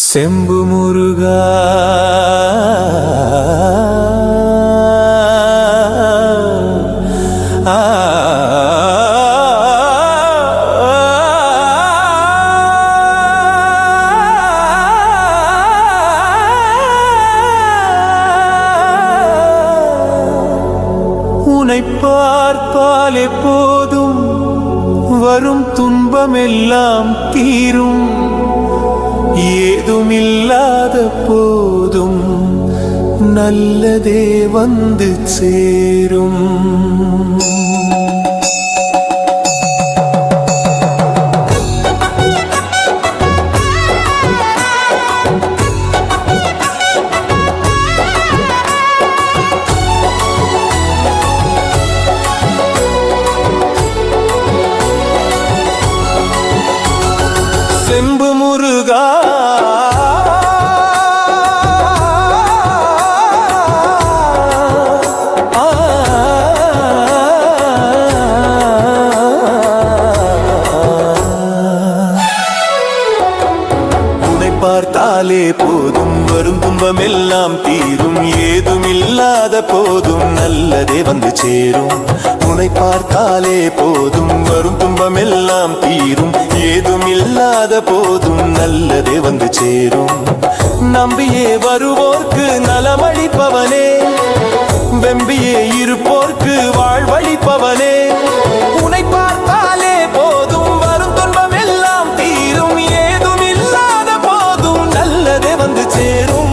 செம்பு முருகா உன்னை பார்த்தாலே போதும் வரும் துன்பமெல்லாம் தீரும். ஏதுமில்லாத போதும் நல்லதே வந்து சேரும். செம்பு முருகா உன்னை பார்த்தாலே போதும் வரும் துன்பமெல்லாம் தீரும். ஏதுமில்லாத போதும் நல்லதே வந்து சேரும். உன்னை பார்த்தாலே போதும் வரும் துன்பமெல்லாம் தீரும். ஏதுமில்லாத போதும் நல்லதே வந்து சேரும். நம்பியே வருவோர்க்கு நலமளிப்பவனே, வெம்பியே இருப்போர்க்கு வாழ்வளிப்பவனே. உன்னை பார்த்தாலே போதும் வரும் துன்பமெல்லாம் தீரும். ஏதுமில்லாத போதும் நல்லதே வந்து சேரும்.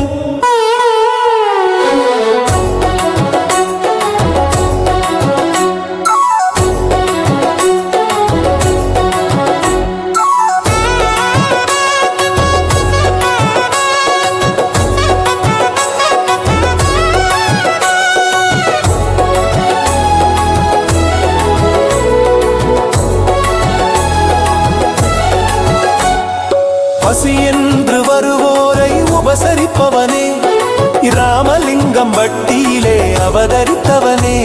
பசி என்று வருவோரை உபசரிப்பவனே, ராமலிங்கம் வட்டியிலே அவதரித்தவனே.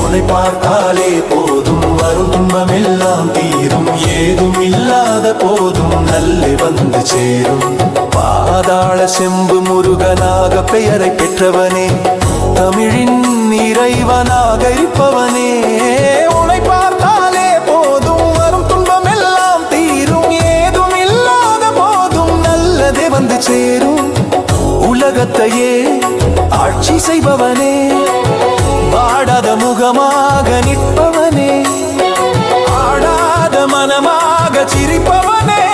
உன்னை பார்த்தாலே போதும் வரும் துன்பமெல்லாம் தீரும். ஏதும் இல்லாத போதும் நல்லே வந்து சேரும். பாதாள செம்பு முருகனாக பெயரை பெற்றவனே, தமிழின் இறைவனாக இருப்பவனே. உன்னை பார்த்தாலே போதும் வரும் துன்பமெல்லாம் தீரும். ஏதும் இல்லாத போதும் நல்லதே வந்து சேரும். உலகத்தையே ஆட்சி செய்பவனே, வாடாத முகமாக நிற்பவனே, ஆடாத மனமாக சிரிப்பவனே.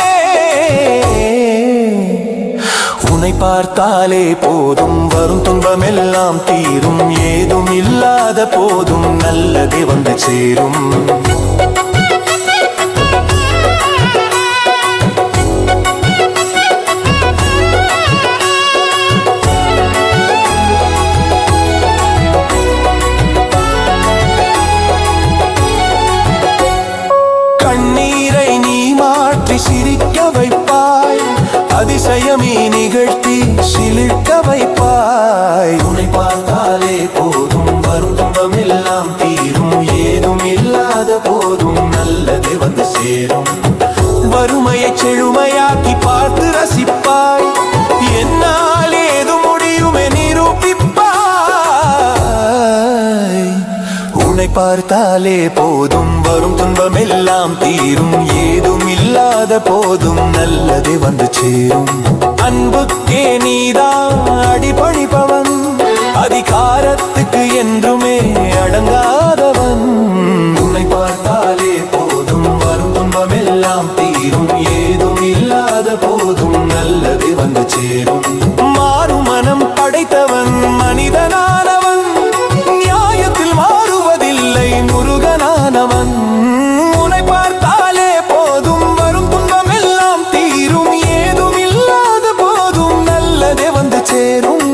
உன்னை பார்த்தாலே போதும் வரும் துன்பமெல்லாம் தீரும். ஏதும் இல்லாத போதும் நல்லதே வந்து சேரும். கண்ணீரை நீ மாற்றி சிரிக்க வைப்பாய், அதிசயமே நிகழ்த்தி சிலிர்க்க வைப்பாய். உன்னை பார்த்தாலே போதும் வரும் துன்பமெல்லாம் தீரும். ஏதும் இல்லாத போதும் நல்லதே வந்து சேரும். வறுமையை செழுமையாக்கி பார்த்து ரசிப்பாய், என்னால் ஏது முடியுமே நிரூபிப்பாய். உன்னை பார்த்தாலே போதும் வரும் துன்பமெல்லாம் தீரும். ஏதும் இல்லாத போதும் நல்லதே வந்து சேரும். அன்புக்கே நீதான் அடிபணிப்பவன், அதிகாரத்துக்கு என்றுமே அடங்காதவன். உன்னை பார்த்தாலே போதும் வரும் துன்பமெல்லாம் தீரும். ஏதும் இல்லாத போதும் நல்லதே வந்து சேரும். மாறும் மனம் படைத்தவன் மனிதனானவன், நியாயத்தில் மாறுவதில்லை முருகனானவன். உன்னை பார்த்தாலே போதும் வரும் துன்பமெல்லாம் தீரும். ஏதும் இல்லாத போதும் நல்லதே வந்து சேரும்.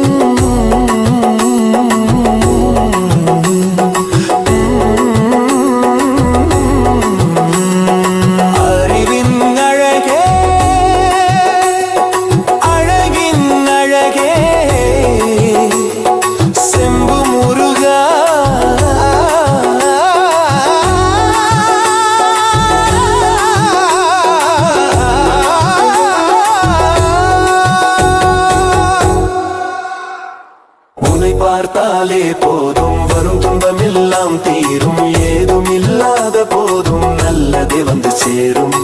பார்த்தாலே போதும் வரும் துன்பமெல்லாம் தீரும் ஏதும் இல்லாத போதும் நல்லதே வந்து சேரும்